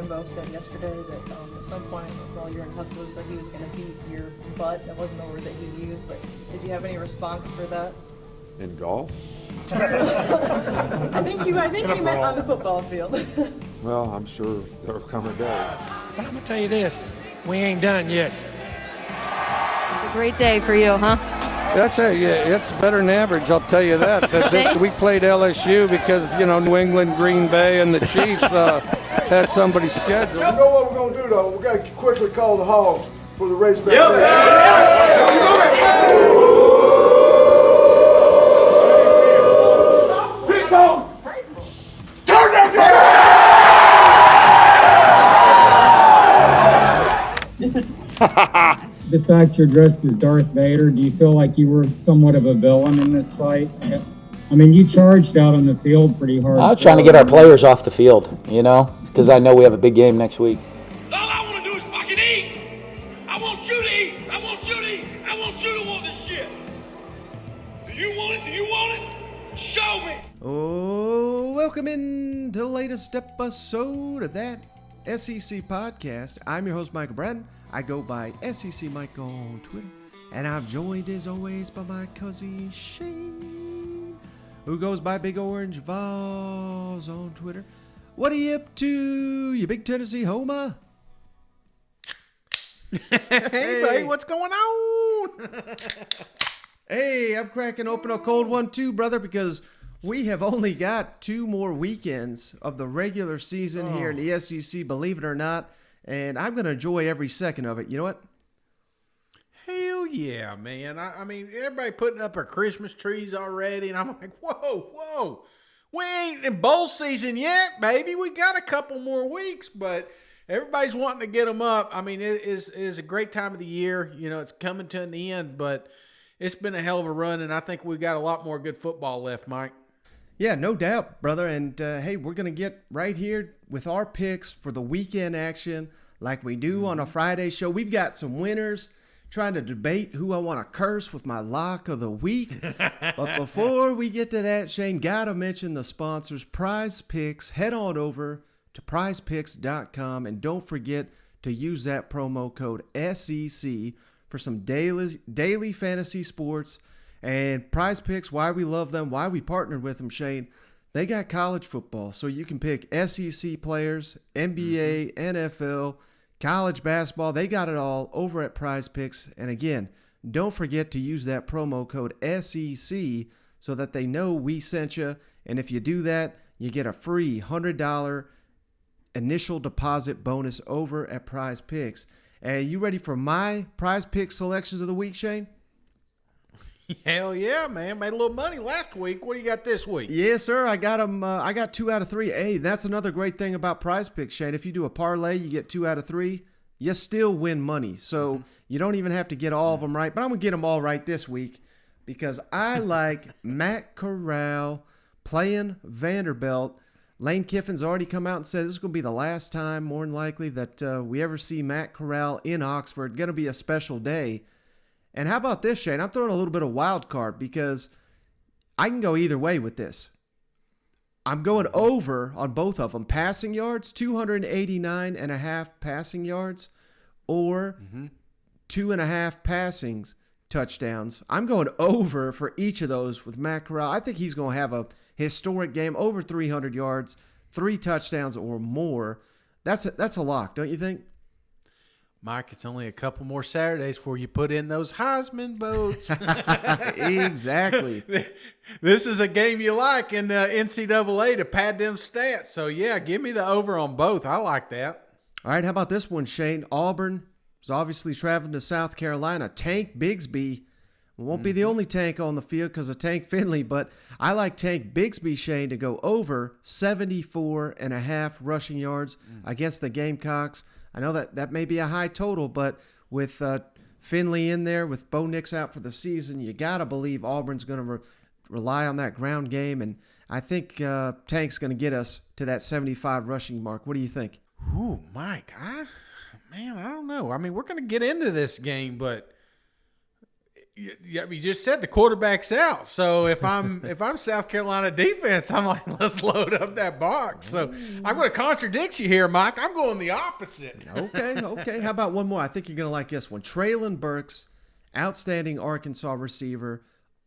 Jimbo said yesterday that at some point while you were in Tuscaloosa, he was going to beat your butt. That wasn't the word that he used, but did you have any response for that? In golf? I think he meant on the football field. Well, I'm sure there'll come a day. But I'm going to tell you this, we ain't done yet. It's a great day for you, huh? That's it's better than average, I'll tell you that. This week played LSU because, New England, Green Bay, and the Chiefs had somebody scheduled. You know what we're going to do, though? We've got to quickly call the Hogs for the race back. Big Tom! Turn that down! The fact you're dressed as Darth Vader, do you feel like you were somewhat of a villain in this fight? I mean, you charged out on the field pretty hard. I'm trying to get our players off the field, because I know we have a big game next week. All I want to do is fucking eat. I want you to eat. I want you to eat. I want you to want this shit. Do you want it? Do you want it? Show me. Oh, welcome in to the latest episode of that SEC podcast. I'm your host, Michael Bratton. I go by SEC Mike on Twitter, and I'm joined as always by my cousin Shane, who goes by Big Orange Vols on Twitter. What are you up to, you big Tennessee homer? Hey, buddy, what's going on? Hey, I'm cracking open a cold one too, brother, because we have only got 2 more weekends of the regular season here in the SEC, believe it or not. And I'm going to enjoy every second of it. You know what? Hell yeah, man. I mean, everybody putting up their Christmas trees already. And I'm like, whoa. We ain't in bowl season yet, baby. We got a couple more weeks, but everybody's wanting to get them up. I mean, it is a great time of the year. It's coming to an end, but it's been a hell of a run. And I think we've got a lot more good football left, Mike. Yeah, no doubt, brother. And, hey, we're going to get right here with our picks for the weekend action like we do on a Friday show. We've got some winners trying to debate who I want to curse with my lock of the week. But before we get to that, Shane, got to mention the sponsors, Prize Picks. Head on over to prizepicks.com and don't forget to use that promo code SEC for some daily fantasy sports. And Prize Picks, why we love them, why we partnered with them, Shane, they got college football. So you can pick SEC players, NBA, NFL, college basketball. They got it all over at Prize Picks. And again, don't forget to use that promo code SEC so that they know we sent you. And if you do that, you get a free $100 initial deposit bonus over at Prize Picks. And you ready for my Prize Picks selections of the week, Shane? Hell yeah, man. Made a little money last week. What do you got this week? Yes, sir. I got them. I got 2 out of 3. Hey, that's another great thing about Prize Picks, Shane. If you do a parlay, you get 2 out of 3. You still win money. So you don't even have to get all of them right. But I'm going to get them all right this week because I like Matt Corral playing Vanderbilt. Lane Kiffin's already come out and said this is going to be the last time, more than likely, that we ever see Matt Corral in Oxford. Going to be a special day. And how about this, Shane? I'm throwing a little bit of wild card because I can go either way with this. I'm going over on both of them. Passing yards, 289.5 passing yards, or 2.5 passings touchdowns. I'm going over for each of those with Matt Corral. I think he's going to have a historic game, over 300 yards, 3 touchdowns or more. That's a lock, don't you think? Mike, it's only a couple more Saturdays before you put in those Heisman votes. Exactly. This is a game you like in the NCAA to pad them stats. So, yeah, give me the over on both. I like that. All right, how about this one, Shane? Auburn is obviously traveling to South Carolina. Tank Bigsby won't be the only Tank on the field because of Tank Finley, but I like Tank Bigsby, Shane, to go over 74.5 rushing yards against the Gamecocks. I know that may be a high total, but with Finley in there, with Bo Nix out for the season, you got to believe Auburn's going to rely on that ground game, and I think Tank's going to get us to that 75 rushing mark. What do you think? Ooh, Mike, I don't know. I mean, we're going to get into this game, but You just said the quarterback's out. So if I'm South Carolina defense, I'm like, let's load up that box. So I'm going to contradict you here, Mike. I'm going the opposite. Okay. How about one more? I think you're going to like this one. Traylon Burks, outstanding Arkansas receiver,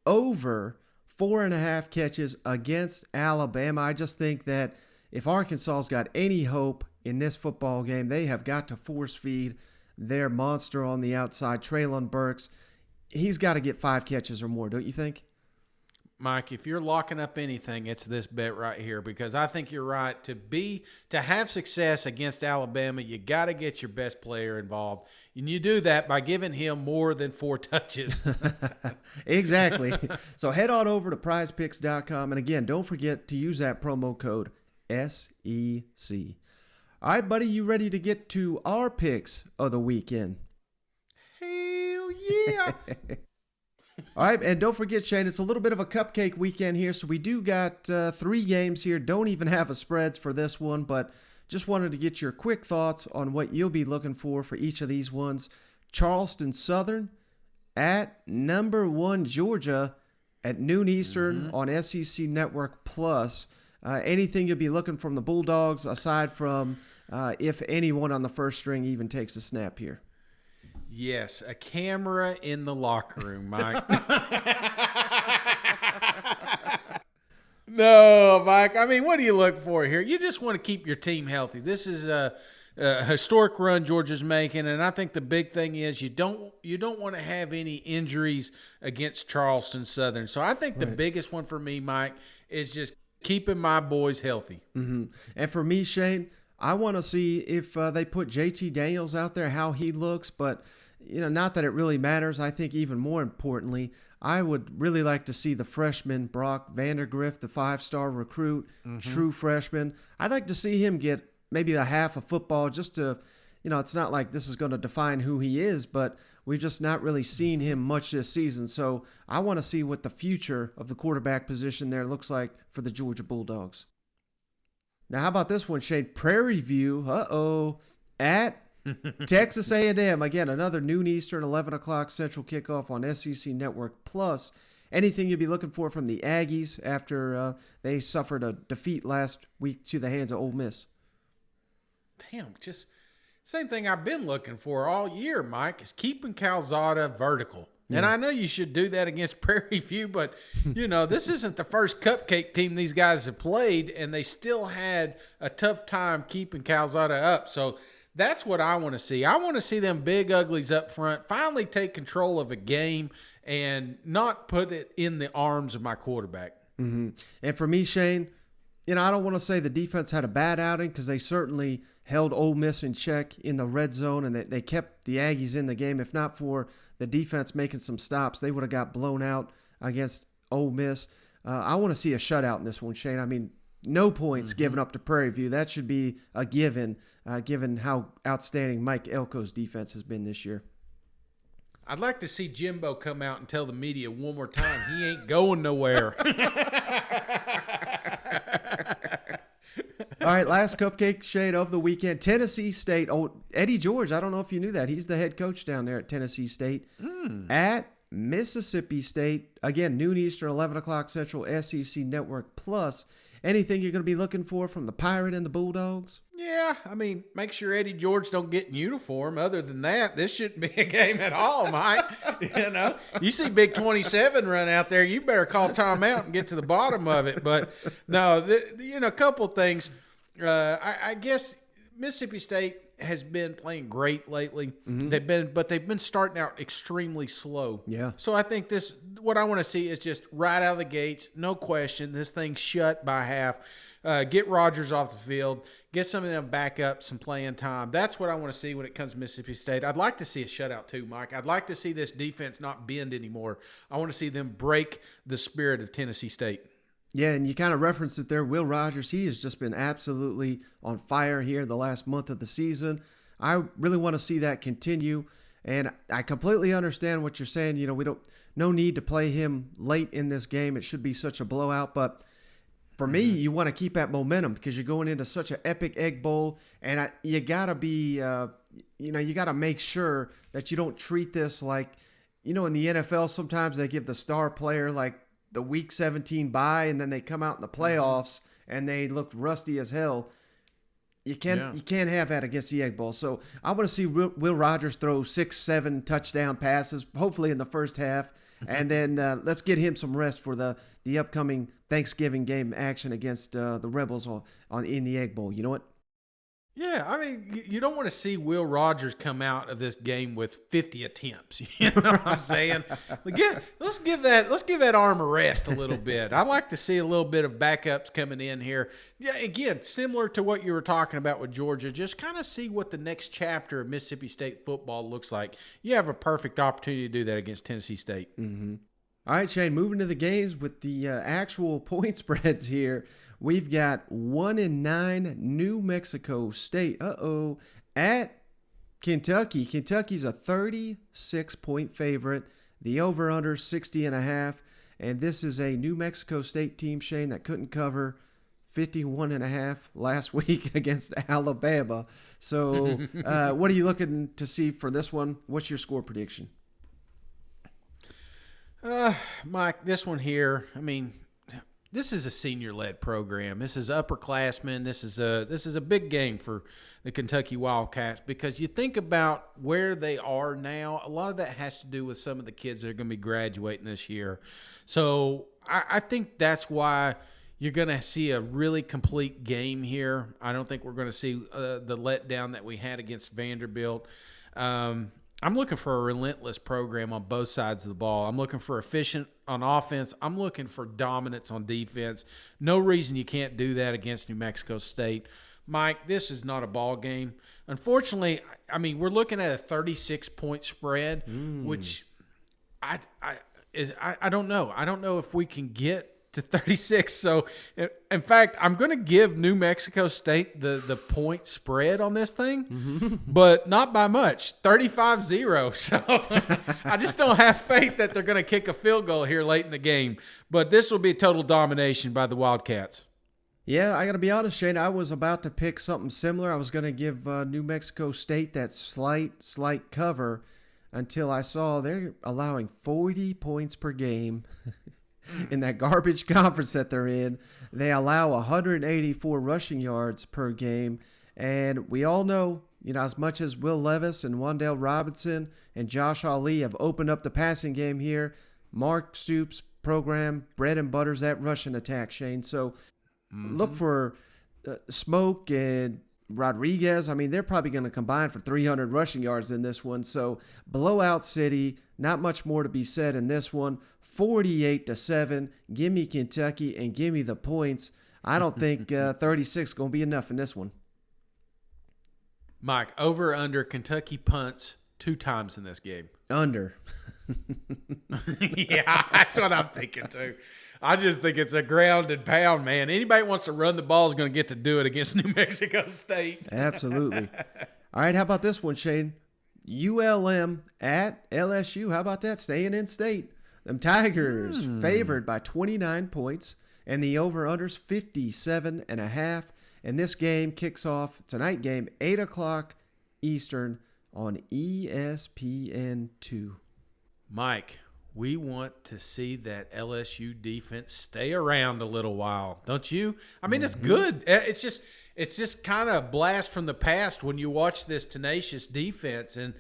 over 4.5 catches against Alabama. I just think that if Arkansas's got any hope in this football game, they have got to force feed their monster on the outside, Traylon Burks. He's got to get 5 catches or more, don't you think? Mike, if you're locking up anything, it's this bet right here, because I think you're right. To have success against Alabama, you got to get your best player involved. And you do that by giving him more than 4 touches. Exactly. So head on over to prizepicks.com. And again, don't forget to use that promo code SEC. All right, buddy, you ready to get to our picks of the weekend? Hell yeah. All right, and don't forget, Shane, it's a little bit of a cupcake weekend here, so we do got 3 games here. Don't even have a spreads for this one, but just wanted to get your quick thoughts on what you'll be looking for each of these ones. Charleston Southern at number 1 Georgia at noon Eastern on SEC Network Plus. Anything you'll be looking from the Bulldogs aside from if anyone on the first string even takes a snap here? Yes, a camera in the locker room, Mike. No, Mike. I mean, what do you look for here? You just want to keep your team healthy. This is a historic run Georgia's making, and I think the big thing is you don't want to have any injuries against Charleston Southern. So I think the biggest one for me, Mike, is just keeping my boys healthy. Mm-hmm. And for me, Shane, I want to see if they put JT Daniels out there, how he looks, but not that it really matters. I think even more importantly, I would really like to see the freshman Brock Vandergrift, the 5-star recruit, true freshman. I'd like to see him get maybe a half of football just to, it's not like this is going to define who he is, but we've just not really seen him much this season. So I want to see what the future of the quarterback position there looks like for the Georgia Bulldogs. Now, how about this one, Shane? Prairie View, at Texas A&M. Again, another noon Eastern, 11 o'clock Central kickoff on SEC Network Plus. Anything you'd be looking for from the Aggies after they suffered a defeat last week to the hands of Ole Miss? Damn, just same thing I've been looking for all year, Mike, is keeping Calzada vertical. And I know you should do that against Prairie View, but, this isn't the first cupcake team these guys have played, and they still had a tough time keeping Calzada up. So that's what I want to see. I want to see them big uglies up front finally take control of a game and not put it in the arms of my quarterback. Mm-hmm. And for me, Shane, I don't want to say the defense had a bad outing because they certainly held Ole Miss in check in the red zone, and they kept the Aggies in the game. If not for the defense making some stops, they would have got blown out against Ole Miss. I want to see a shutout in this one, Shane. I mean, no points given up to Prairie View. That should be a given, given how outstanding Mike Elko's defense has been this year. I'd like to see Jimbo come out and tell the media one more time he ain't going nowhere. All right, last cupcake shade of the weekend. Tennessee State. Oh, Eddie George, I don't know if you knew that. He's the head coach down there at Tennessee State. At Mississippi State. Again, noon Eastern, 11 o'clock Central, SEC Network Plus. Anything you're going to be looking for from the Pirate and the Bulldogs? Yeah, I mean, make sure Eddie George don't get in uniform. Other than that, this shouldn't be a game at all, Mike. You see Big 27 run out there, you better call timeout and get to the bottom of it. But no, a couple things. I guess Mississippi State has been playing great lately. They've been starting out extremely slow. Yeah. So I think what I want to see is just right out of the gates, no question, this thing's shut by half. Get Rodgers off the field, get some of them back up, some playing time. That's what I want to see when it comes to Mississippi State. I'd like to see a shutout too, Mike. I'd like to see this defense not bend anymore. I want to see them break the spirit of Tennessee State. Yeah, and you kind of referenced it there. Will Rogers, he has just been absolutely on fire here the last month of the season. I really want to see that continue. And I completely understand what you're saying. No need to play him late in this game. It should be such a blowout. But for me, you want to keep that momentum because you're going into such an epic Egg Bowl. And you got to be, you got to make sure that you don't treat this like, in the NFL, sometimes they give the star player like the week 17 bye, and then they come out in the playoffs and they look rusty as hell. You can't have that against the Egg Bowl. So I want to see Will Rogers throw 6-7 touchdown passes, hopefully in the first half, and then let's get him some rest for the upcoming Thanksgiving game action against the Rebels in the Egg Bowl. You know what? Yeah, I mean, you don't want to see Will Rogers come out of this game with 50 attempts. You know what I'm saying? Let's give that arm a rest a little bit. I'd like to see a little bit of backups coming in here. Yeah, again, similar to what you were talking about with Georgia, just kind of see what the next chapter of Mississippi State football looks like. You have a perfect opportunity to do that against Tennessee State. Mm-hmm. All right, Shane, moving to the games with the actual point spreads here. We've got 1-9 New Mexico State. At Kentucky. Kentucky's a 36-point favorite. The over-under 60.5. And this is a New Mexico State team, Shane, that couldn't cover 51.5 last week against Alabama. So what are you looking to see for this one? What's your score prediction? Mike, this one here, I mean, this is a senior-led program. This is upperclassmen. This is a big game for the Kentucky Wildcats because you think about where they are now, a lot of that has to do with some of the kids that are going to be graduating this year. So I think that's why you're going to see a really complete game here. I don't think we're going to see the letdown that we had against Vanderbilt. I'm looking for a relentless program on both sides of the ball. I'm looking for efficient on offense. I'm looking for dominance on defense. No reason you can't do that against New Mexico State. Mike, this is not a ball game. Unfortunately, I mean, we're looking at a 36-point spread, which I don't know. I don't know if we can get to 36. So, in fact, I'm going to give New Mexico State the point spread on this thing, but not by much, 35-0. So, I just don't have faith that they're going to kick a field goal here late in the game. But this will be a total domination by the Wildcats. Yeah, I got to be honest, Shane. I was about to pick something similar. I was going to give New Mexico State that slight cover until I saw they're allowing 40 points per game. In that garbage conference that they're in. They allow 184 rushing yards per game. And we all know, as much as Will Levis and Wan'Dale Robinson and Josh Ali have opened up the passing game here, Mark Stoops' program, bread and butters that rushing attack, Shane. So look for Smoke and Rodriguez. I mean, they're probably going to combine for 300 rushing yards in this one. So blowout city, not much more to be said in this one. 48-7. Give me Kentucky and give me the points. I don't think 36 is going to be enough in this one. Mike, over under Kentucky punts 2 times in this game. Under. Yeah, that's what I'm thinking too. I just think it's a ground and pound, man. Anybody who wants to run the ball is going to get to do it against New Mexico State. Absolutely. All right, how about this one, Shane? ULM at LSU. How about that? Staying in state. Them Tigers favored by 29 points, and the over-under's 57.5. And this game kicks off, tonight game, 8 o'clock Eastern on ESPN2. Mike, we want to see that LSU defense stay around a little while, don't you? I mean, it's good. It's just kind of a blast from the past when you watch this tenacious defense, and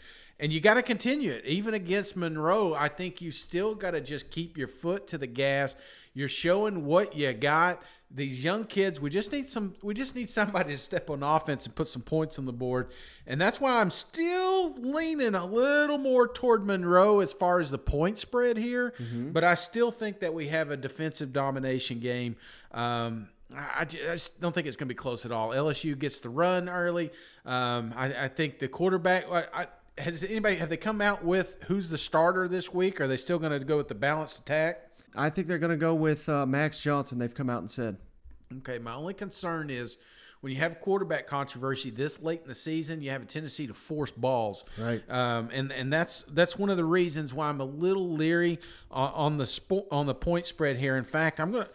you got to continue it. Even against Monroe, I think you still got to just keep your foot to the gas. You're showing what you got. These young kids, we just need somebody to step on offense and put some points on the board. And that's why I'm still leaning a little more toward Monroe as far as the point spread here. But I still think that we have a defensive domination game. I just don't think it's going to be close at all. LSU gets the run early. I think the quarterback have they come out with who's the starter this week? Are they still going to go with the balanced attack? I think they're going to go with Max Johnson. They've come out and said. Okay, my only concern is when you have quarterback controversy this late in the season, you have a tendency to force balls. Right. And that's one of the reasons why I'm a little leery on the point spread here. In fact, I'm not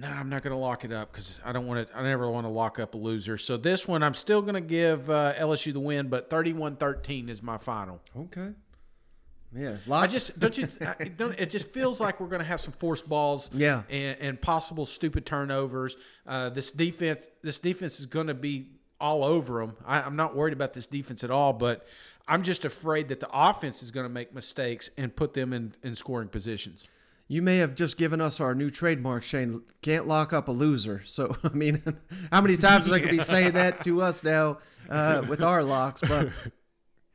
going to lock it up because I never want to lock up a loser. So this one, I'm still going to give LSU the win, but 31-13 is my final. Okay. Yeah, I just don't you. It just feels like we're going to have some forced balls. Yeah. and possible stupid turnovers. This defense is going to be all over them. I'm not worried about this defense at all, but I'm just afraid that the offense is going to make mistakes and put them in scoring positions. You may have just given us our new trademark, Shane. Can't lock up a loser. So, I mean, how many times are they going to be saying that to us now with our locks? But,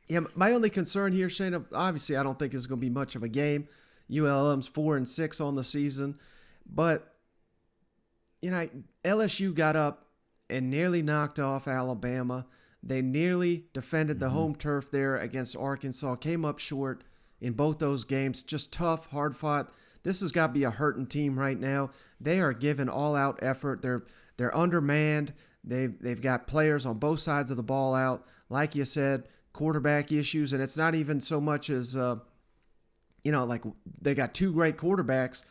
yeah, my only concern here, Shane, obviously I don't think it's going to be much of a game. ULM's 4-6 on the season. But, you know, LSU got up and nearly knocked off Alabama. They nearly defended the home turf there against Arkansas, came up short in both those games. Just tough, hard-fought. This has got to be a hurting team right now. They are giving all-out effort. They're undermanned. They've got players on both sides of the ball out. Like you said, quarterback issues, and it's not even so much as, like they got two great quarterbacks.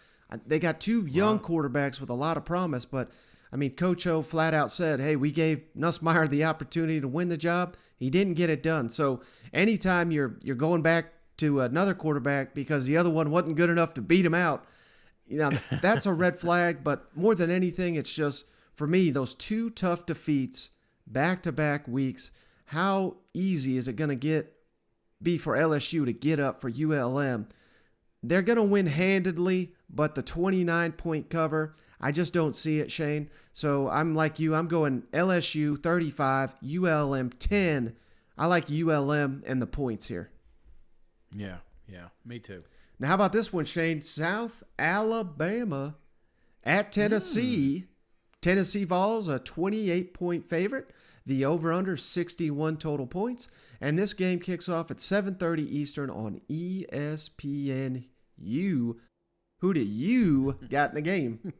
They got two young quarterbacks with a lot of promise, but I mean, Coach O flat out said, hey, we gave Nussmeier the opportunity to win the job. He didn't get it done. So anytime you're going back to another quarterback because the other one wasn't good enough to beat him out, that's a red flag. But more than anything, it's just, for me, those two tough defeats back-to-back weeks, how easy is it going to be for LSU to get up for ULM? They're going to win handedly, but the 29-point cover, I just don't see it, Shane. So I'm like you. I'm going LSU 35, ULM 10. I like ULM and the points here. Yeah, me too. Now, how about this one, Shane? South Alabama at Tennessee. Tennessee Vols, a 28-point favorite. The over-under 61 total points. And this game kicks off at 7:30 Eastern on ESPNU. Who do you got in the game?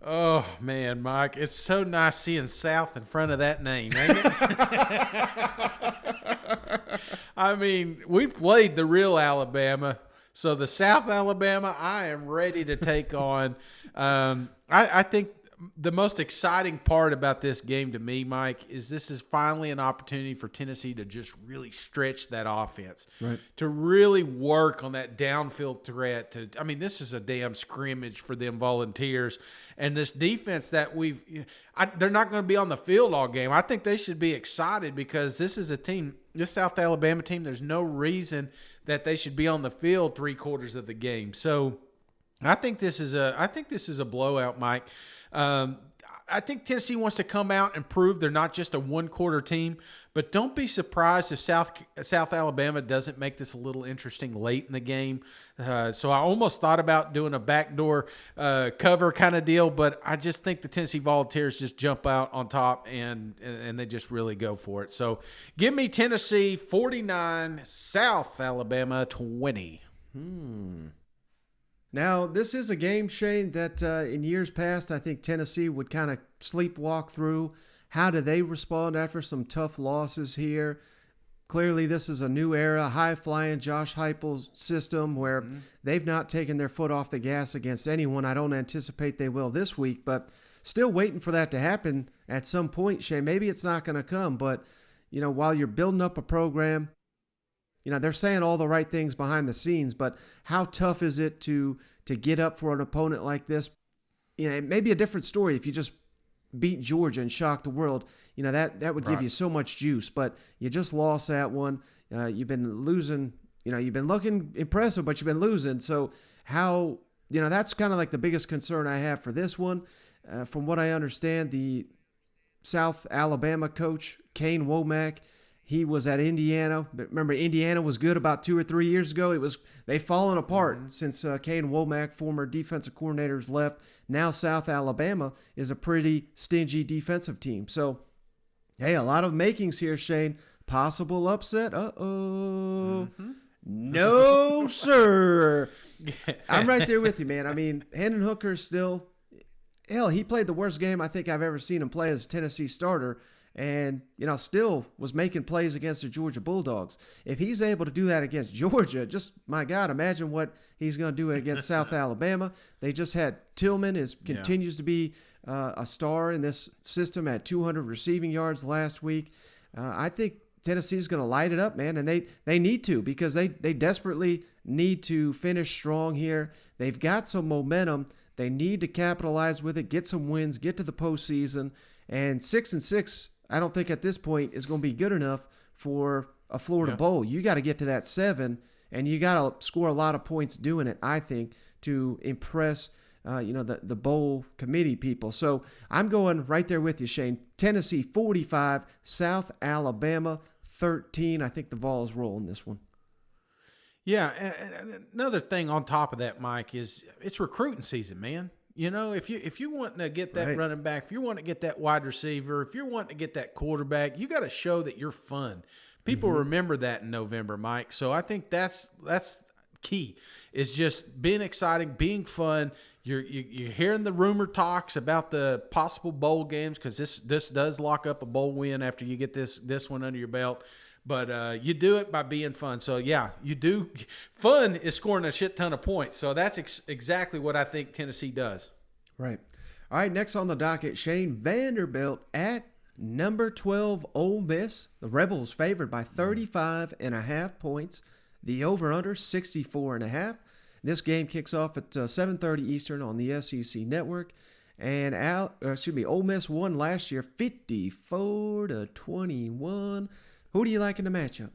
Oh, man, Mike. It's so nice seeing South in front of that name, ain't it? I mean, we played the real Alabama. So the South Alabama, I am ready to take on. I think the most exciting part about this game to me, Mike, is this is finally an opportunity for Tennessee to just really stretch that offense, right? To really work on that downfield threat. This is a damn scrimmage for them Volunteers, and this defense that they're not going to be on the field all game. I think they should be excited because this is a team, this South Alabama team. There's no reason that they should be on the field 3/4 of the game. So I think this is a blowout, Mike. I think Tennessee wants to come out and prove they're not just a one-quarter team, but don't be surprised if South Alabama doesn't make this a little interesting late in the game. So I almost thought about doing a backdoor cover kind of deal, but I just think the Tennessee Volunteers just jump out on top and they just really go for it. So give me Tennessee 49, South Alabama 20. Now, this is a game, Shane, that in years past, I think Tennessee would kind of sleepwalk through. How do they respond after some tough losses here? Clearly, this is a new era, high-flying Josh Heupel system where they've not taken their foot off the gas against anyone. I don't anticipate they will this week, but still waiting for that to happen at some point, Shane. Maybe it's not going to come, but, while you're building up a program, they're saying all the right things behind the scenes, but how tough is it to get up for an opponent like this? It may be a different story if you just beat Georgia and shock the world. That would give you so much juice, but you just lost that one. You've been losing, you've been looking impressive, but you've been losing. So how, that's kind of like the biggest concern I have for this one. From what I understand, the South Alabama coach, Kane Womack, he was at Indiana. Remember, Indiana was good about 2 or 3 years ago. They've fallen apart since Kane Womack, former defensive coordinators, left. Now South Alabama is a pretty stingy defensive team. So, hey, a lot of makings here, Shane. Possible upset? No, sir. I'm right there with you, man. Hendon Hooker still, hell, he played the worst game I think I've ever seen him play as a Tennessee starter. And, still was making plays against the Georgia Bulldogs. If he's able to do that against Georgia, just, my God, imagine what he's going to do against South Alabama. They just had Tillman continues to be a star in this system at 200 receiving yards last week. I think Tennessee's going to light it up, man, and they need to, because they desperately need to finish strong here. They've got some momentum. They need to capitalize with it, get some wins, get to the postseason. And 6-6, I don't think at this point is going to be good enough for a Florida Bowl. You got to get to that 7, and you got to score a lot of points doing it, I think, to impress the bowl committee people. So I'm going right there with you, Shane. Tennessee 45, South Alabama 13. I think the Vols roll in this one. Yeah, and another thing on top of that, Mike, is it's recruiting season, man. You know, if you want to get that running back, if you want to get that wide receiver, if you're wanting to get that quarterback, you got to show that you're fun. People remember that in November, Mike. So I think that's key. Is just being exciting, being fun. You're hearing the rumor talks about the possible bowl games, because this does lock up a bowl win after you get this one under your belt. But you do it by being fun. So, yeah, you do. Fun is scoring a shit ton of points. So that's exactly what I think Tennessee does. Right. All right, next on the docket, Shane, Vanderbilt at number 12, Ole Miss. The Rebels favored by 35.5 points. The over-under, 64.5. This game kicks off at 7:30 Eastern on the SEC Network. And Ole Miss won last year 54-21. Who do you like in the matchup?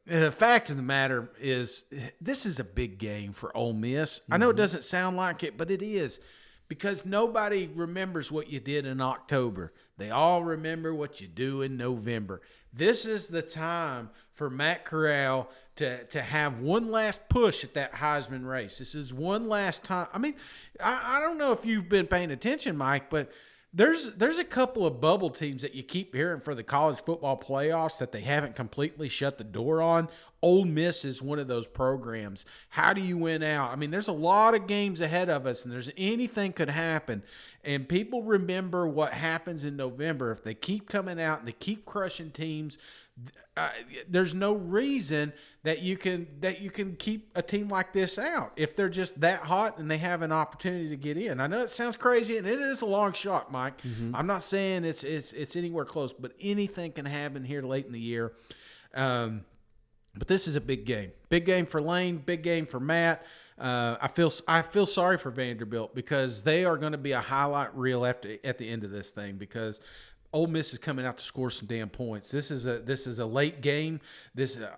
The fact of the matter is, this is a big game for Ole Miss. I know it doesn't sound like it, but it is, because nobody remembers what you did in October. They all remember what you do in November. This is the time for Matt Corral to have one last push at that Heisman race. This is one last time. I mean, I don't know if you've been paying attention, Mike, but there's a couple of bubble teams that you keep hearing for the college football playoffs that they haven't completely shut the door on. Ole Miss is one of those programs. How do you win out? I mean, there's a lot of games ahead of us, and anything could happen. And people remember what happens in November. If they keep coming out and they keep crushing teams, there's no reason that you can keep a team like this out if they're just that hot and they have an opportunity to get in. I know it sounds crazy, and it is a long shot, Mike. I'm not saying it's anywhere close, but anything can happen here late in the year. But this is a big game. Big game for Lane, big game for Matt. I feel sorry for Vanderbilt, because they are going to be a highlight reel at the end of this thing, because Ole Miss is coming out to score some damn points. This is a late game.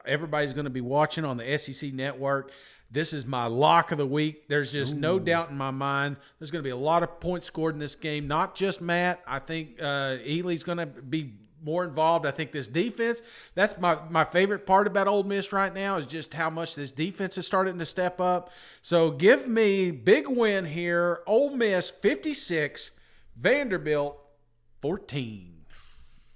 Everybody's going to be watching on the SEC Network. This is my lock of the week. There's just no doubt in my mind. There's going to be a lot of points scored in this game. Not just Matt. I think Ely's going to be more involved. I think this defense, that's my favorite part about Ole Miss right now, is just how much this defense is starting to step up. So give me big win here. Ole Miss 56, Vanderbilt 14.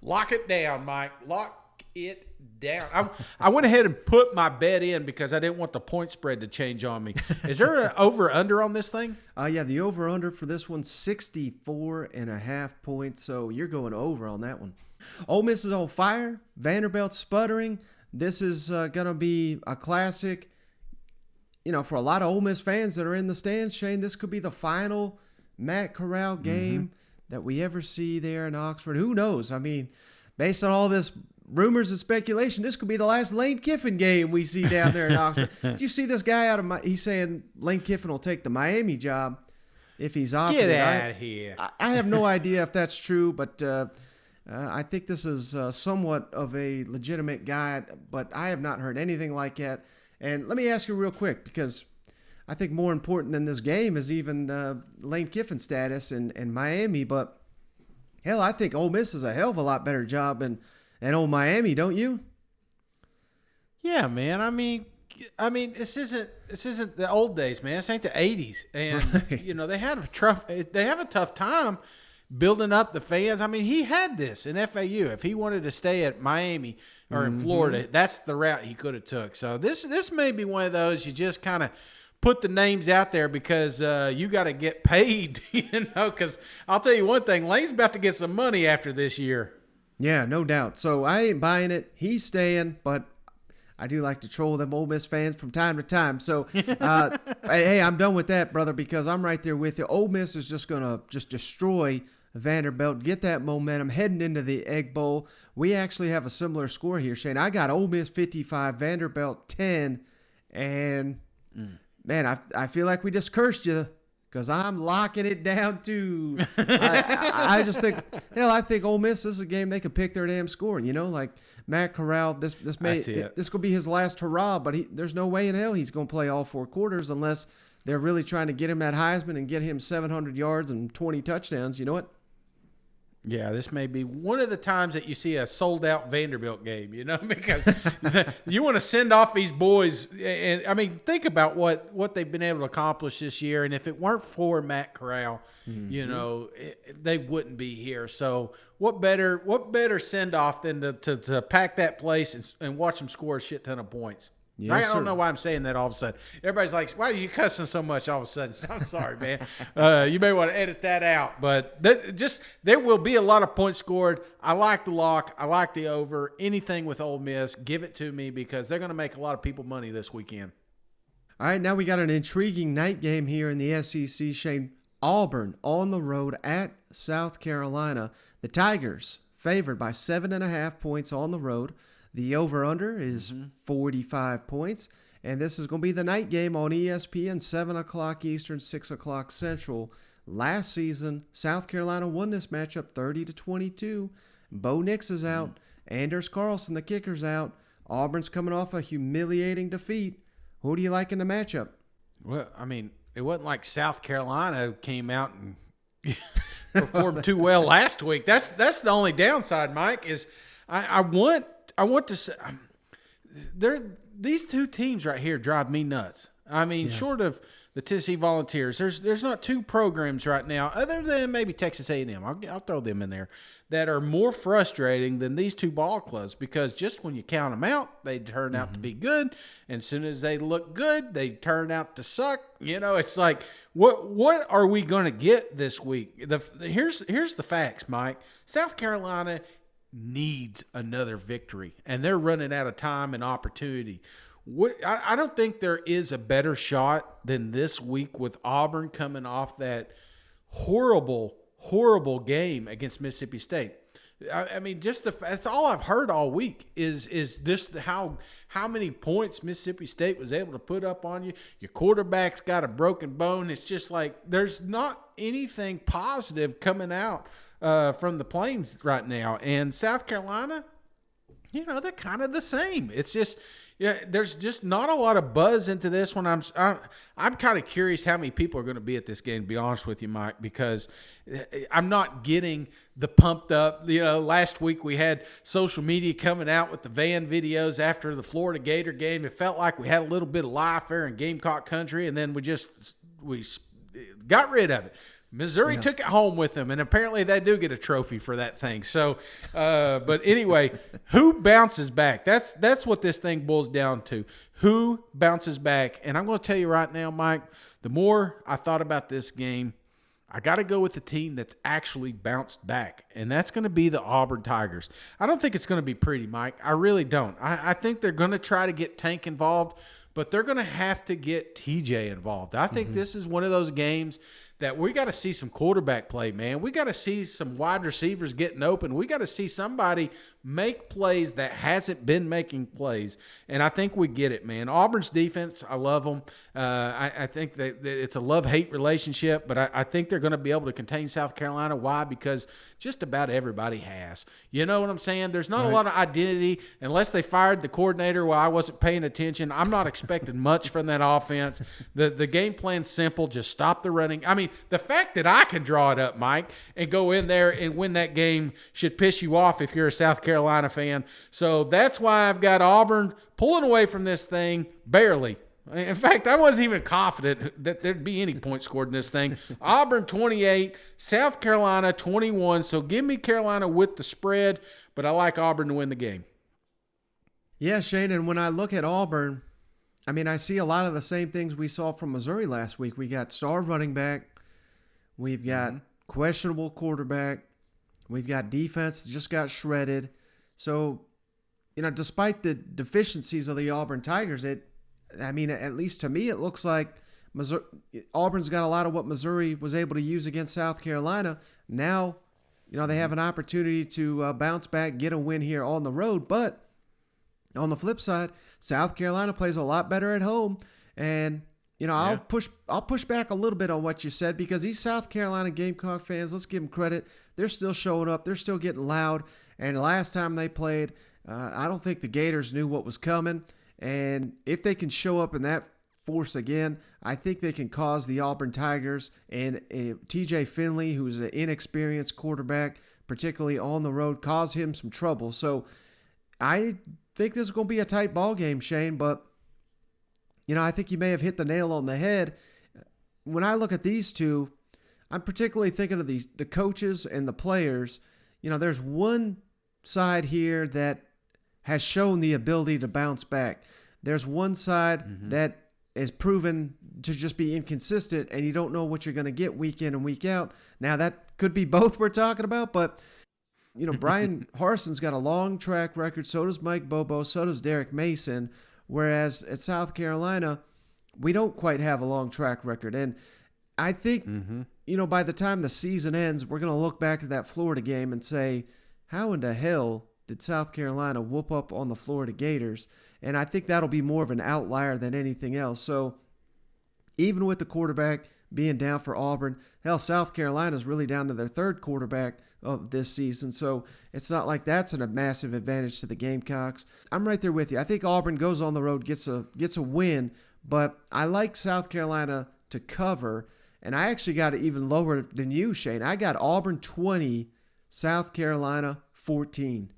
Lock it down, Mike. Lock it down. I went ahead and put my bet in because I didn't want the point spread to change on me. Is there an over-under on this thing? Yeah, the over-under for this one, 64.5 points. So you're going over on that one. Ole Miss is on fire. Vanderbilt's sputtering. This is going to be a classic. You know, for a lot of Ole Miss fans that are in the stands, Shane, this could be the final Matt Corral game that we ever see there in Oxford. Who knows? I mean, based on all this rumors and speculation, this could be the last Lane Kiffin game we see down there in Oxford. Did you see this guy he's saying Lane Kiffin will take the Miami job if he's offered it. Get out of here. I have no idea if that's true, but I think this is somewhat of a legitimate guy, but I have not heard anything like that. And let me ask you real quick, because I think more important than this game is even Lane Kiffin's status in Miami. But, hell, I think Ole Miss is a hell of a lot better job than old Miami, don't you? Yeah, man. I mean, this isn't the old days, man. This ain't the 80s. And, you know, they have a tough time building up the fans. I mean, he had this in FAU. If he wanted to stay at Miami or in Florida, that's the route he could have took. So this may be one of those you just kind of put the names out there because you got to get paid, you know, because I'll tell you one thing, Lane's about to get some money after this year. Yeah, no doubt. So I ain't buying it. He's staying, but I do like to troll them Ole Miss fans from time to time. So, hey, I'm done with that, brother, because I'm right there with you. Ole Miss is just going to destroy Vanderbilt, get that momentum heading into the Egg Bowl. We actually have a similar score here, Shane. I got Ole Miss 55, Vanderbilt 10, and man, I feel like we just cursed you because I'm locking it down too. I just think, I think Ole Miss, this is a game they could pick their damn score. Like Matt Corral, this could be his last hurrah, but there's no way in hell he's going to play all 4 quarters unless they're really trying to get him at Heisman and get him 700 yards and 20 touchdowns. You know what? Yeah, this may be one of the times that you see a sold-out Vanderbilt game, because you want to send off these boys. And I mean, think about what they've been able to accomplish this year. And if it weren't for Matt Corral, they wouldn't be here. So what better send-off than to pack that place and watch them score a shit ton of points? Yes, I don't know why I'm saying that all of a sudden. Everybody's like, why are you cussing so much all of a sudden? I'm sorry, man. You may want to edit that out. But there will be a lot of points scored. I like the lock. I like the over. Anything with Ole Miss, give it to me because they're going to make a lot of people money this weekend. All right, now we got an intriguing night game here in the SEC. Shane, Auburn on the road at South Carolina. The Tigers favored by 7.5 points on the road. The over-under is 45 points, and this is going to be the night game on ESPN, 7 o'clock Eastern, 6 o'clock Central. Last season, South Carolina won this matchup 30-22. Bo Nix is out. Anders Carlson, the kicker's out. Auburn's coming off a humiliating defeat. Who do you like in the matchup? Well, I mean, it wasn't like South Carolina came out and performed too well last week. That's the only downside, Mike, is I want to say these two teams right here drive me nuts. I mean, short of the Tennessee Volunteers, there's not 2 programs right now, other than maybe Texas A&M. I'll throw them in there, that are more frustrating than these 2 ball clubs because just when you count them out, they turn out to be good, and as soon as they look good, they turn out to suck. It's like what are we going to get this week? Here's the facts, Mike. South Carolina needs another victory, and they're running out of time and opportunity. I don't think there is a better shot than this week with Auburn coming off that horrible game against Mississippi State. I mean, that's all I've heard all week is just how many points Mississippi State was able to put up on you. Your quarterback's got a broken bone. It's just like there's not anything positive coming out from the Plains right now. And South Carolina, they're kind of the same. It's just, there's just not a lot of buzz into this one. I'm kind of curious how many people are going to be at this game, to be honest with you, Mike, because I'm not getting the pumped up. Last week we had social media coming out with the van videos after the Florida Gator game. It felt like we had a little bit of life there in Gamecock country, and then we got rid of it. Missouri took it home with them, and apparently they do get a trophy for that thing. So, but anyway, who bounces back? That's what this thing boils down to. Who bounces back? And I'm going to tell you right now, Mike, the more I thought about this game, I got to go with the team that's actually bounced back, and that's going to be the Auburn Tigers. I don't think it's going to be pretty, Mike. I really don't. I think they're going to try to get Tank involved, but they're going to have to get TJ involved. I think this is one of those games that we got to see some quarterback play, man. We got to see some wide receivers getting open. We got to see somebody make plays that hasn't been making plays, and I think we get it, man. Auburn's defense, I love them. I think that it's a love-hate relationship, but I think they're going to be able to contain South Carolina. Why? Because just about everybody has. You know what I'm saying? There's not a lot of identity unless they fired the coordinator while I wasn't paying attention. I'm not expecting much from that offense. The game plan's simple. Just stop the running. I mean, the fact that I can draw it up, Mike, and go in there and win that game should piss you off if you're a South Carolina fan. So that's why I've got Auburn pulling away from this thing barely. In fact, I wasn't even confident that there'd be any points scored in this thing. Auburn 28, South Carolina 21. So give me Carolina with the spread, but I like Auburn to win the game. Yeah, Shane, and when I look at Auburn, I mean, I see a lot of the same things we saw from Missouri last week. We got star running back. We've got questionable quarterback. We've got defense that just got shredded. So, despite the deficiencies of the Auburn Tigers, at least to me, it looks like Missouri, Auburn's got a lot of what Missouri was able to use against South Carolina. Now, they have an opportunity to bounce back, get a win here on the road. But on the flip side, South Carolina plays a lot better at home. And, I'll push back a little bit on what you said, because these South Carolina Gamecock fans, let's give them credit. They're still showing up. They're still getting loud. And last time they played, I don't think the Gators knew what was coming. And if they can show up in that force again, I think they can cause the Auburn Tigers and TJ Finley, who's an inexperienced quarterback, particularly on the road, cause him some trouble. So I think this is going to be a tight ball game, Shane, but I think you may have hit the nail on the head. When I look at these two, I'm particularly thinking of the coaches and the players. There's one side here that has shown the ability to bounce back. There's one side that is proven to just be inconsistent, and you don't know what you're going to get week in and week out. Now, that could be both we're talking about, but, Brian Harson's got a long track record. So does Mike Bobo. So does Derek Mason. Whereas at South Carolina, we don't quite have a long track record. And I think, by the time the season ends, we're going to look back at that Florida game and say, how in the hell did South Carolina whoop up on the Florida Gators? And I think that'll be more of an outlier than anything else. So even with the quarterback being down for Auburn, hell, South Carolina's really down to their third quarterback of this season. So it's not like that's a massive advantage to the Gamecocks. I'm right there with you. I think Auburn goes on the road, gets a win, but I like South Carolina to cover. And I actually got it even lower than you, Shane. I got Auburn 20, South Carolina 14.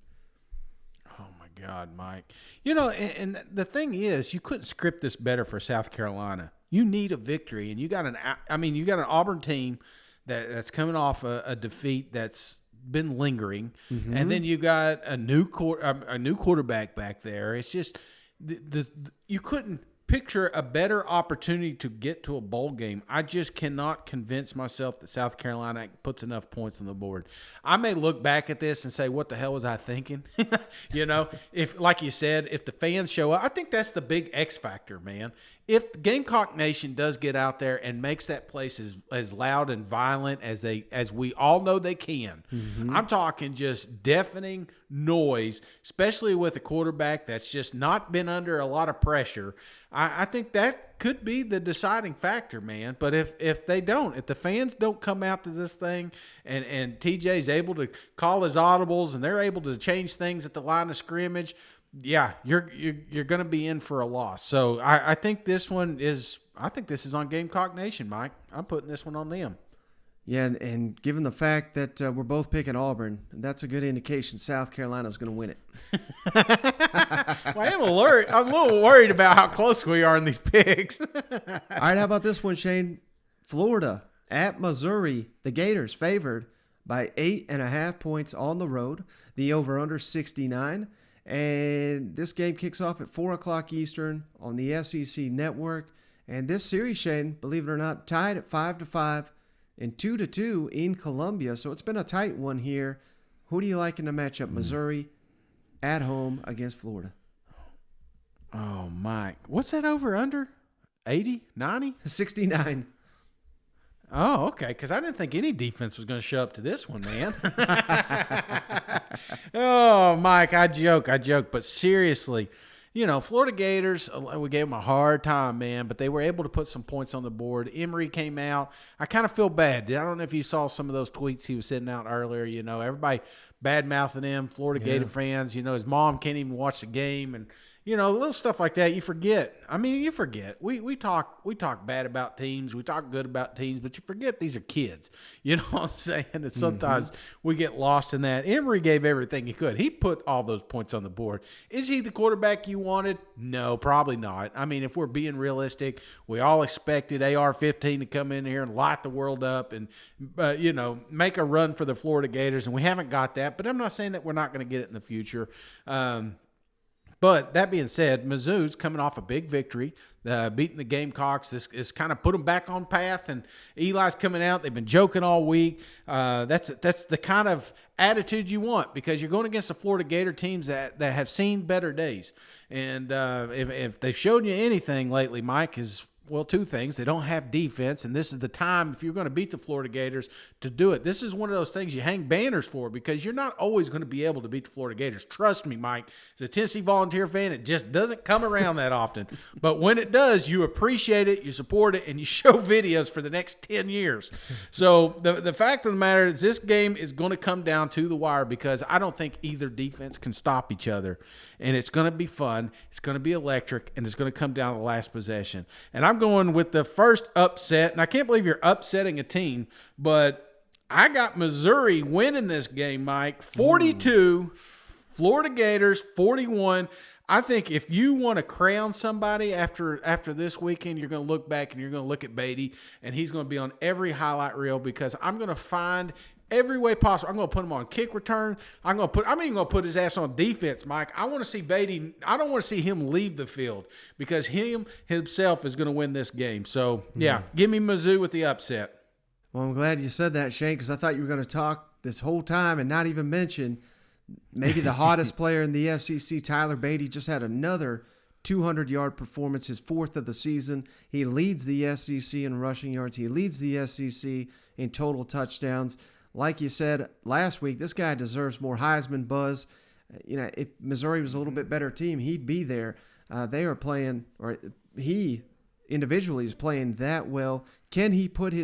Oh, my God, Mike. And the thing is, you couldn't script this better for South Carolina. You need a victory, and you got an Auburn team that's coming off a defeat that's been lingering, and then you got a new quarterback back there. It's just you couldn't picture a better opportunity to get to a bowl game. I just cannot convince myself that South Carolina puts enough points on the board. I may look back at this and say, what the hell was I thinking? If, like you said, if the fans show up, I think that's the big X factor, man. If Gamecock Nation does get out there and makes that place as loud and violent as we all know they can, I'm talking just deafening noise, especially with a quarterback that's just not been under a lot of pressure. I think that could be the deciding factor, man. But if the fans don't come out to this thing and TJ's able to call his audibles and they're able to change things at the line of scrimmage, yeah, you're going to be in for a loss. So I think this is on Gamecock Nation, Mike. I'm putting this one on them. Yeah, and given the fact that we're both picking Auburn, that's a good indication South Carolina's going to win it. Well, I'm a little worried about how close we are in these picks. All right, how about this one, Shane? Florida at Missouri. The Gators favored by 8.5 points on the road. The over-under 69. And this game kicks off at 4 o'clock Eastern on the SEC Network. And this series, Shane, believe it or not, tied at 5-5 and 2-2 in Columbia. So it's been a tight one here. Who do you like in the matchup? Missouri at home against Florida. Oh, Mike. What's that over-under? 80? 90? 69. Oh, okay, because I didn't think any defense was going to show up to this one, man. Oh, Mike, I joke. But seriously, Florida Gators, we gave them a hard time, man, but they were able to put some points on the board. Emory came out. I kind of feel bad. I don't know if you saw some of those tweets he was sending out earlier. Everybody bad-mouthing him, Florida Gator fans. His mom can't even watch the game, and little stuff like that. You forget. You forget. We talk bad about teams. We talk good about teams, but you forget these are kids. You know what I'm saying? And sometimes we get lost in that. Emory gave everything he could. He put all those points on the board. Is he the quarterback you wanted? No, probably not. If we're being realistic, we all expected AR-15 to come in here and light the world up and, make a run for the Florida Gators, and we haven't got that. But I'm not saying that we're not going to get it in the future. But that being said, Mizzou's coming off a big victory, beating the Gamecocks. This is kind of put them back on path, and Eli's coming out. They've been joking all week. That's the kind of attitude you want, because you're going against the Florida Gator teams that have seen better days. And if they've shown you anything lately, Mike, is well, two things. They don't have defense, and this is the time, if you're going to beat the Florida Gators, to do it. This is one of those things you hang banners for because you're not always going to be able to beat the Florida Gators. Trust me, Mike. As a Tennessee Volunteer fan, it just doesn't come around that often. But when it does, you appreciate it, you support it, and you show videos for the next 10 years. So the fact of the matter is this game is going to come down to the wire because I don't think either defense can stop each other. And it's going to be fun. It's going to be electric, and it's going to come down to the last possession. And I'm going with the first upset, and I can't believe you're upsetting a team, but I got Missouri winning this game, Mike. 42, Florida Gators 41. I think if you want to crown somebody after this weekend, you're going to look back and you're going to look at Beatty, and he's going to be on every highlight reel because I'm going to find every way possible. I'm going to put him on kick return. I'm even going to put his ass on defense, Mike. I want to see Beatty. I don't want to see him leave the field because himself is going to win this game. So, yeah, give me Mizzou with the upset. Well, I'm glad you said that, Shane, because I thought you were going to talk this whole time and not even mention maybe the hottest player in the SEC, Tyler Beatty, just had another 200-yard performance, his fourth of the season. He leads the SEC in rushing yards. He leads the SEC in total touchdowns. Like you said last week, this guy deserves more Heisman buzz. If Missouri was a little bit better team, he'd be there. They are playing, or he individually is playing that well. Can he put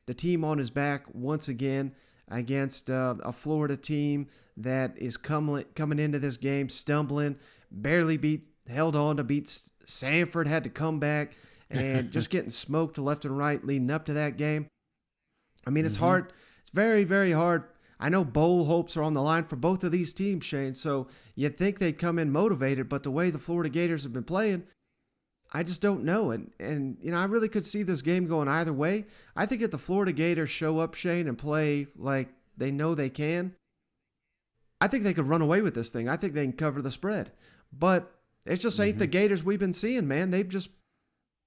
the team on his back once again against a Florida team that is coming into this game stumbling, barely held on to beat Sanford, had to come back, and just getting smoked left and right leading up to that game? I mean, it's hard. It's very, very hard. I know bowl hopes are on the line for both of these teams, Shane, so you'd think they'd come in motivated, but the way the Florida Gators have been playing, I just don't know. And I really could see this game going either way. I think if the Florida Gators show up, Shane, and play like they know they can, I think they could run away with this thing. I think they can cover the spread. But it just ain't the Gators we've been seeing, man. They've just,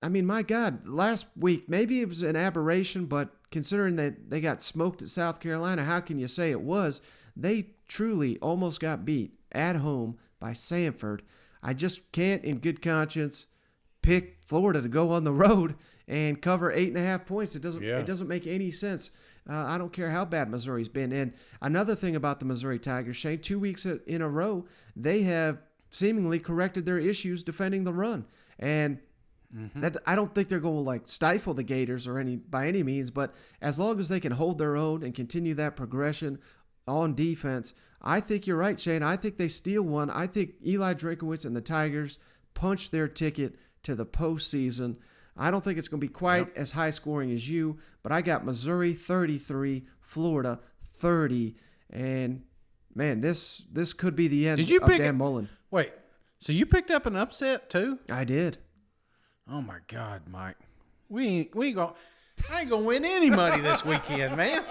my God, last week, maybe it was an aberration, but considering that they got smoked at South Carolina, how can you say it was? They truly almost got beat at home by Sanford. I just can't, in good conscience, pick Florida to go on the road and cover 8.5 points. It doesn't make any sense. I don't care how bad Missouri's been. And another thing about the Missouri Tigers, Shane, 2 weeks in a row, they have seemingly corrected their issues defending the run. And that I don't think they're going to stifle the Gators by any means, but as long as they can hold their own and continue that progression on defense, I think you're right, Shane. I think they steal one. I think Eli Drinkowitz and the Tigers punch their ticket to the postseason. I don't think it's going to be quite as high scoring as you, but I got Missouri 33, Florida 30, and man, this could be the end of Dan Mullen. Wait, so you picked up an upset too? I did. Oh my God, Mike. I ain't gonna win any money this weekend, man.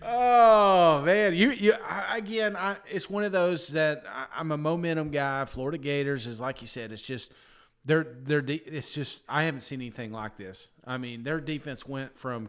Oh man, it's one of those that I'm a momentum guy. Florida Gators is, like you said, it's just it's just I haven't seen anything like this. I mean, their defense went from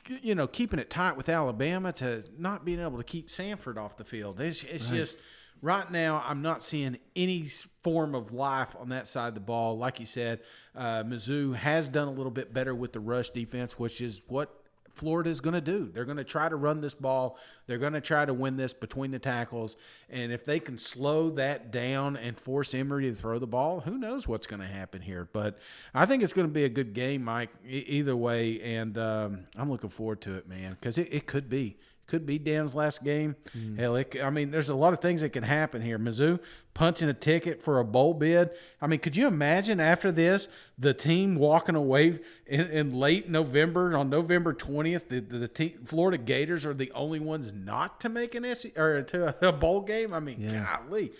keeping it tight with Alabama to not being able to keep Sanford off the field. It's just. Right now, I'm not seeing any form of life on that side of the ball. Like you said, Mizzou has done a little bit better with the rush defense, which is what Florida is going to do. They're going to try to run this ball. They're going to try to win this between the tackles. And if they can slow that down and force Emory to throw the ball, who knows what's going to happen here. But I think it's going to be a good game, Mike, either way. And I'm looking forward to it, man, because it could be. Could be Dan's last game. Hell, there's a lot of things that can happen here. Mizzou punching a ticket for a bowl bid. Could you imagine after this, the team walking away in late November, on November 20th, the Florida Gators are the only ones not to make to a bowl game? Golly.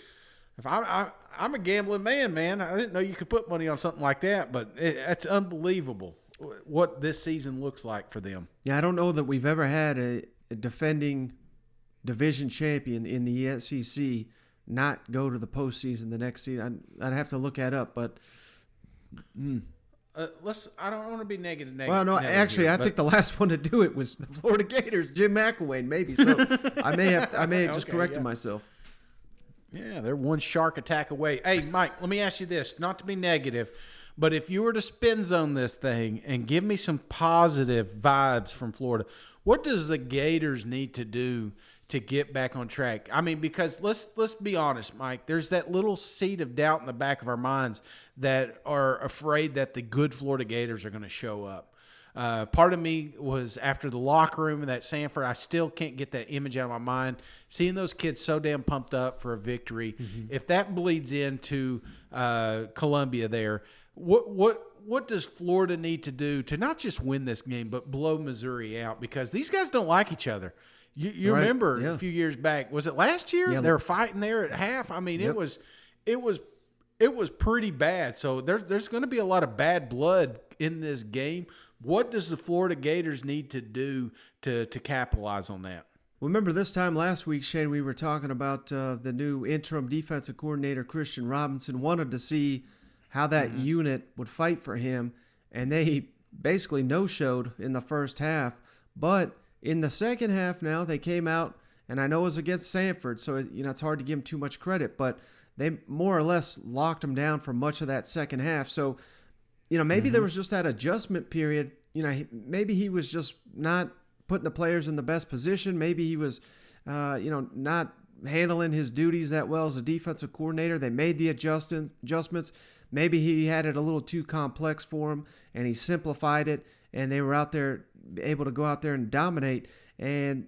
If I'm a gambling man. I didn't know you could put money on something like that, but it's unbelievable what this season looks like for them. Yeah, I don't know that we've ever had a defending division champion in the SEC not go to the postseason the next season. I'd have to look that up, but I don't want to be negative. Well, no, actually, I think the last one to do it was the Florida Gators, Jim McElwain, maybe. So I may have just corrected myself. Yeah, they're one shark attack away. Hey, Mike, let me ask you this, not to be negative, but if you were to spin zone this thing and give me some positive vibes from Florida, what does the Gators need to do to get back on track? I mean, because let's be honest, Mike, there's that little seed of doubt in the back of our minds that are afraid that the good Florida Gators are going to show up. Part of me was after the locker room in that Sanford, I still can't get that image out of my mind. Seeing those kids so damn pumped up for a victory, if that bleeds into Columbia there, what does Florida need to do to not just win this game, but blow Missouri out? Because these guys don't like each other. You Right, remember yeah. a few years back, was it last year? Yeah. They were fighting there at half. I mean, Yep. it was pretty bad. So there's going to be a lot of bad blood in this game. What does the Florida Gators need to do to capitalize on that? Remember this time last week, Shane, we were talking about the new interim defensive coordinator, Christian Robinson, wanted to see how that unit would fight for him, and they basically no-showed in the first half. But in the second half now, they came out, and I know it was against Sanford, so it's hard to give them too much credit, but they more or less locked them down for much of that second half. So, maybe there was just that adjustment period. Maybe he was just not putting the players in the best position. Maybe he was, not handling his duties that well as a defensive coordinator. They made the adjustments. Maybe he had it a little too complex for him, and he simplified it, and they were able to go out there and dominate. And,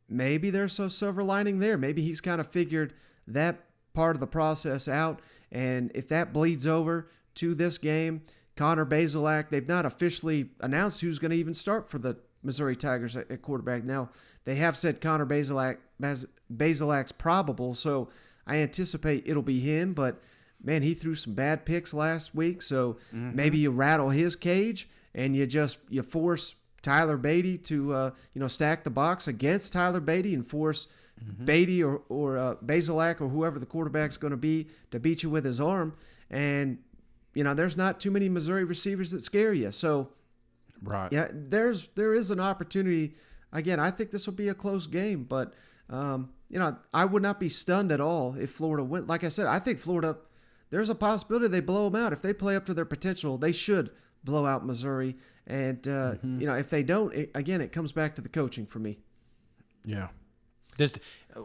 maybe there's a silver lining there. Maybe he's kind of figured that part of the process out. And if that bleeds over to this game, Connor Bazelak, they've not officially announced who's going to even start for the Missouri Tigers at quarterback. Now, they have said Connor Bazelak's probable, so I anticipate it'll be him. But, man, he threw some bad picks last week, so maybe you rattle his cage and you force Tyler Beatty to stack the box against Tyler Beatty and force Beatty or Bazelak or whoever the quarterback's going to be to beat you with his arm. And there's not too many Missouri receivers that scare you. So, right. Yeah, there is an opportunity. Again, I think this will be a close game, but I would not be stunned at all if Florida went. Like I said, I think Florida, there's a possibility they blow them out. If they play up to their potential, they should blow out Missouri. And if they don't, it comes back to the coaching for me. Yeah. Just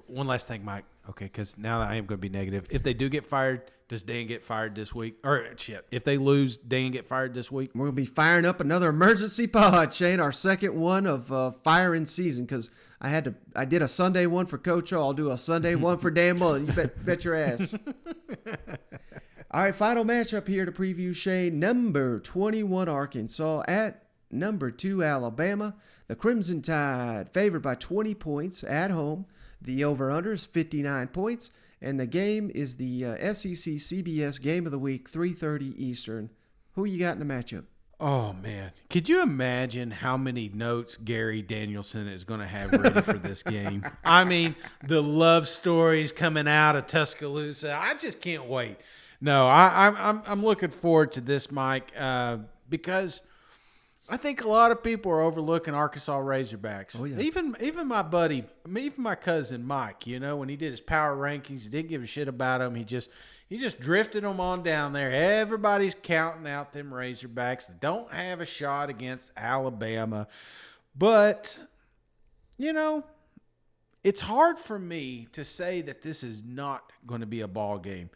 one last thing, Mike. Okay, because now I am going to be negative. If they do get fired, does Dan get fired this week? Or shit, if they lose, Dan get fired this week? We're going to be firing up another emergency pod, Shane, our second one of firing season, because I did a Sunday one for Coach O. I'll do a Sunday one for Dan Mullen. You bet your ass. All right, final matchup here to preview, Shane. Number 21 Arkansas at number 2 Alabama. The Crimson Tide favored by 20 points at home. The over-under is 59 points. And the game is the SEC CBS Game of the Week, 3:30 Eastern. Who you got in the matchup? Oh, man. Could you imagine how many notes Gary Danielson is going to have ready for this game? I mean, the love stories coming out of Tuscaloosa. I just can't wait. No, I'm looking forward to this, Mike, because I think a lot of people are overlooking Arkansas Razorbacks. Oh, yeah. Even my buddy, even my cousin Mike, when he did his power rankings, he didn't give a shit about them. He just drifted them on down there. Everybody's counting out them Razorbacks that don't have a shot against Alabama. But, it's hard for me to say that this is not going to be a ball game.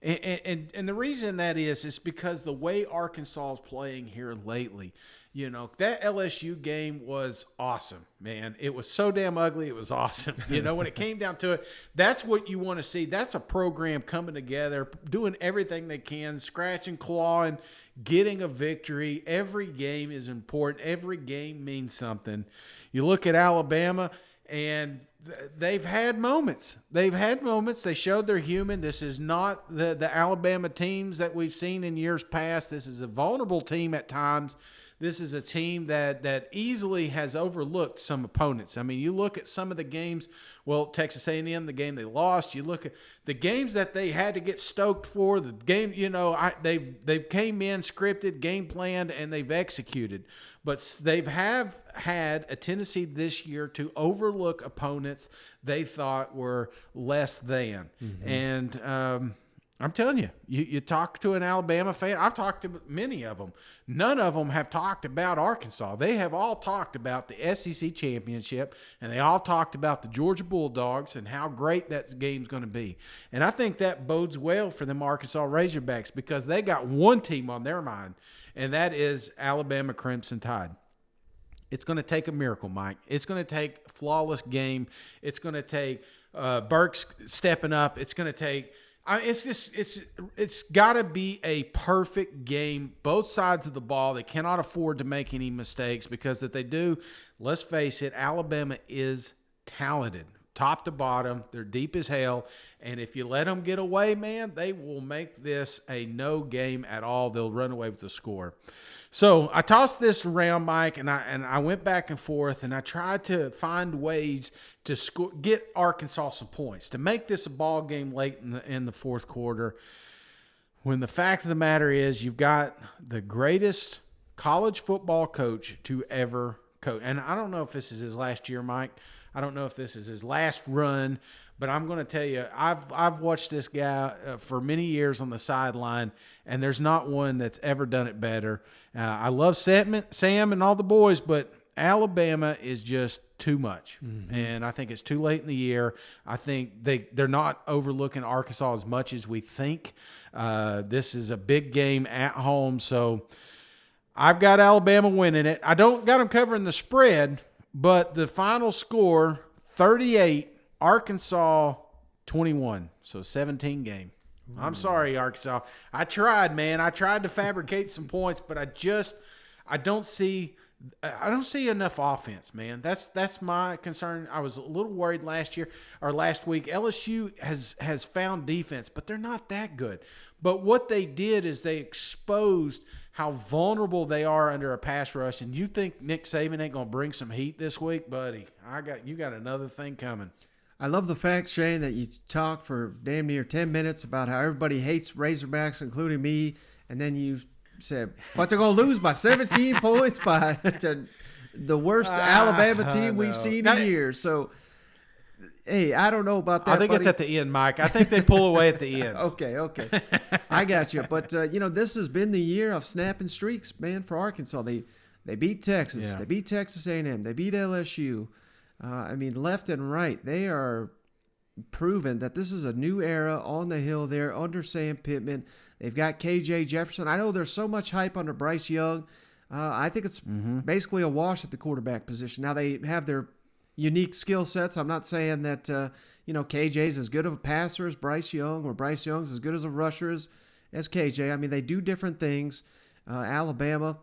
And the reason that is because the way Arkansas is playing here lately, that LSU game was awesome, man. It was so damn ugly. It was awesome. When it came down to it, that's what you want to see. That's a program coming together, doing everything they can, scratching, clawing, getting a victory. Every game is important. Every game means something. You look at Alabama, and they've had moments. They showed they're human. This is not the Alabama teams that we've seen in years past. This is a vulnerable team at times. This is a team that easily has overlooked some opponents. I mean, you look at some of the games, Texas A&M, the game they lost. You look at the games that they had to get stoked for, the game, they've came in scripted, game planned, and they've executed. but they've had a tendency this year to overlook opponents they thought were less than. And I'm telling you, you talk to an Alabama fan. I've talked to many of them. None of them have talked about Arkansas. They have all talked about the SEC championship, and they all talked about the Georgia Bulldogs and how great that game's going to be. And I think that bodes well for them Arkansas Razorbacks because they got one team on their mind, and that is Alabama Crimson Tide. It's going to take a miracle, Mike. It's going to take a flawless game. It's going to take Burks stepping up. It's going to take it's got to be a perfect game, both sides of the ball. They cannot afford to make any mistakes because if they do, let's face it, Alabama is talented. Top to bottom, they're deep as hell, and if you let them get away, man, they will make this a no game at all. They'll run away with the score. So I tossed this around, Mike, and I went back and forth, and I tried to find ways to get Arkansas some points, to make this a ball game late in the fourth quarter, when the fact of the matter is you've got the greatest college football coach to ever coach. And I don't know if this is his last year, Mike. I don't know if this is his last run, but I'm going to tell you, I've watched this guy for many years on the sideline, and there's not one that's ever done it better. I love Sam and all the boys, but Alabama is just too much, and I think it's too late in the year. I think they're not overlooking Arkansas as much as we think. This is a big game at home, so I've got Alabama winning it. I don't got them covering the spread, but the final score, 38, Arkansas 21, so 17 game. I'm sorry, Arkansas. I tried, man. I tried to fabricate some points, but I don't see enough offense, man. That's my concern. I was a little worried last week. LSU has found defense, but they're not that good. But what they did is they exposed how vulnerable they are under a pass rush. And you think Nick Saban ain't going to bring some heat this week, buddy? You got another thing coming. I love the fact, Shane, that you talked for damn near 10 minutes about how everybody hates Razorbacks, including me, and then you said, but they're going to lose by 17 points to the worst Alabama team we've seen in years. So, hey, I don't know about that. I think it's at the end, Mike. I think they pull away at the end. Okay. I got you. But, this has been the year of snapping streaks, man, for Arkansas. They beat Texas. Yeah. They beat Texas A&M. They beat LSU. Left and right, they are proven that this is a new era on the hill there under Sam Pittman. They've got KJ Jefferson. I know there's so much hype under Bryce Young. I think it's basically a wash at the quarterback position. Now, they have their unique skill sets. I'm not saying that, KJ's as good of a passer as Bryce Young or Bryce Young's as good as a rusher as KJ. They do different things. Alabama,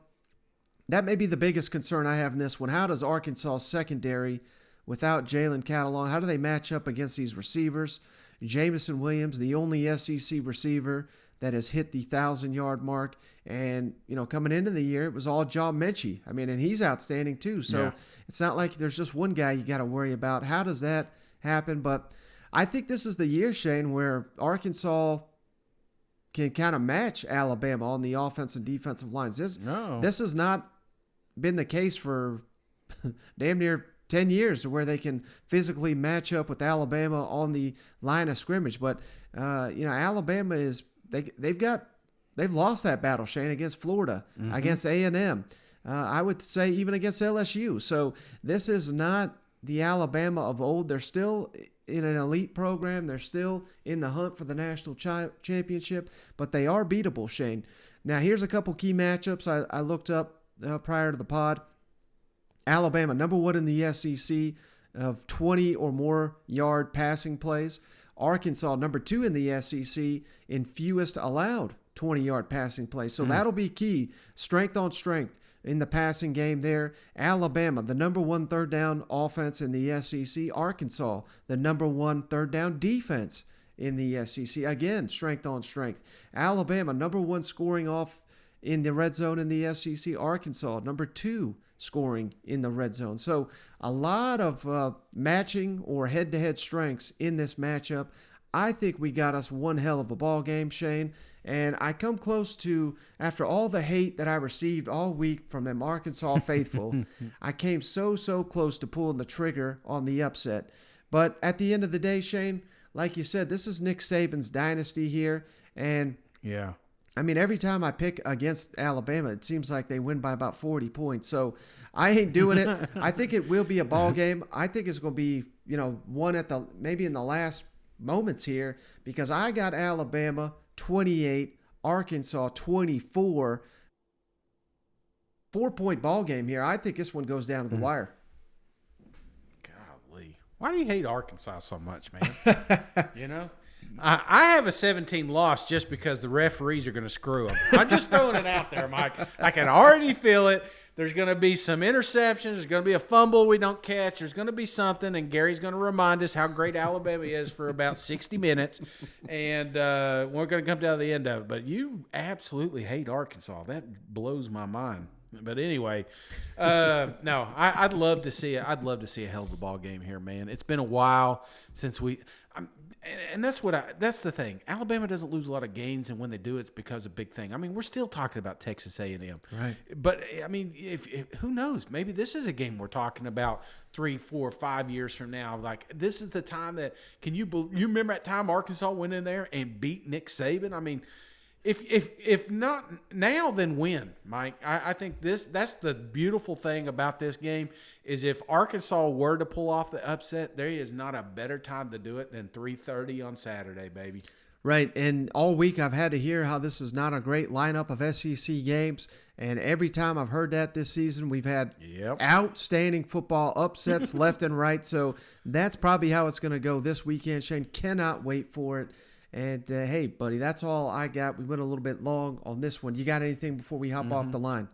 that may be the biggest concern I have in this one. How does Arkansas secondary, without Jalen Catalon, how do they match up against these receivers? Jamison Williams, the only SEC receiver that has hit the 1,000-yard mark. And, coming into the year, it was all John Mechie. And he's outstanding too. So It's not like there's just one guy you got to worry about. How does that happen? But I think this is the year, Shane, where Arkansas can kind of match Alabama on the offensive and defensive lines. This has not been the case for damn near 10 years, to where they can physically match up with Alabama on the line of scrimmage. But Alabama is they've lost that battle, Shane, against Florida, against A&M. I would say even against LSU. So this is not the Alabama of old. They're still in an elite program. They're still in the hunt for the national championship, but they are beatable, Shane. Now, here's a couple key matchups I looked up prior to the pod. Alabama, number one in the SEC of 20 or more yard passing plays. Arkansas, number two in the SEC in fewest allowed 20-yard passing plays. So that'll be key. Strength on strength in the passing game there. Alabama, the number one third down offense in the SEC. Arkansas, the number one third down defense in the SEC. Again, strength on strength. Alabama, number one scoring off in the red zone in the SEC. Arkansas, number two scoring in the red zone. So a lot of matching or head-to-head strengths in this matchup. I think we got us one hell of a ball game, Shane. And I come close to, after all the hate that I received all week from them Arkansas faithful, I came so close to pulling the trigger on the upset. But at the end of the day, Shane, like you said, this is Nick Saban's dynasty here. And yeah, I mean, every time I pick against Alabama, it seems like they win by about 40 points. So I ain't doing it. I think it will be a ball game. I think it's going to be, one at maybe in the last moments here, because I got Alabama 28, Arkansas 24. 4-point ball game here. I think this one goes down to the wire. Golly. Why do you hate Arkansas so much, man? I have a 17 loss just because the referees are going to screw them. I'm just throwing it out there, Mike. I can already feel it. There's going to be some interceptions. There's going to be a fumble we don't catch. There's going to be something, and Gary's going to remind us how great Alabama is for about 60 minutes, and we're going to come down to the end of it. But you absolutely hate Arkansas. That blows my mind. But anyway, no, I'd love to see it. I'd love to see a hell of a ball game here, man. It's been a while since and that's the thing. Alabama doesn't lose a lot of games, and when they do, it's because of big thing. I mean, we're still talking about Texas A&M, right? But I mean, if who knows? Maybe this is a game we're talking about 3, 4, 5 years from now. Like, this is the time that you remember that time Arkansas went in there and beat Nick Saban? I mean, if not now, then when, Mike? I think that's the beautiful thing about this game is if Arkansas were to pull off the upset, there is not a better time to do it than 3:30 on Saturday, baby. Right, and all week I've had to hear how this is not a great lineup of SEC games, and every time I've heard that this season, we've had outstanding football upsets left and right, so that's probably how it's going to go this weekend. Shane, cannot wait for it. And, hey, buddy, that's all I got. We went a little bit long on this one. You got anything before we hop off the line?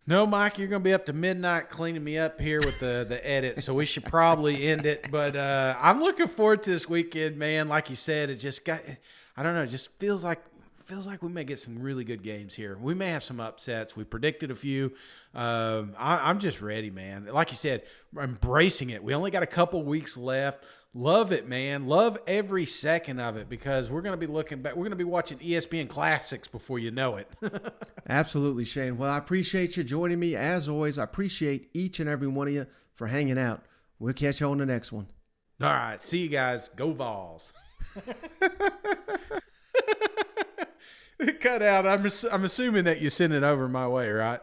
No, Mike, you're going to be up to midnight cleaning me up here with the edit, so we should probably end it. But I'm looking forward to this weekend, man. Like you said, it just got – I don't know, it just feels like we may get some really good games here. We may have some upsets. We predicted a few. I'm just ready, man. Like you said, embracing it. We only got a couple weeks left. Love it, man. Love every second of it because we're going to be looking back. We're going to be watching ESPN Classics before you know it. Absolutely, Shane. Well, I appreciate you joining me. As always, I appreciate each and every one of you for hanging out. We'll catch you on the next one. All right. See you guys. Go Vols. Cut out. I'm assuming that you sent it over my way, right?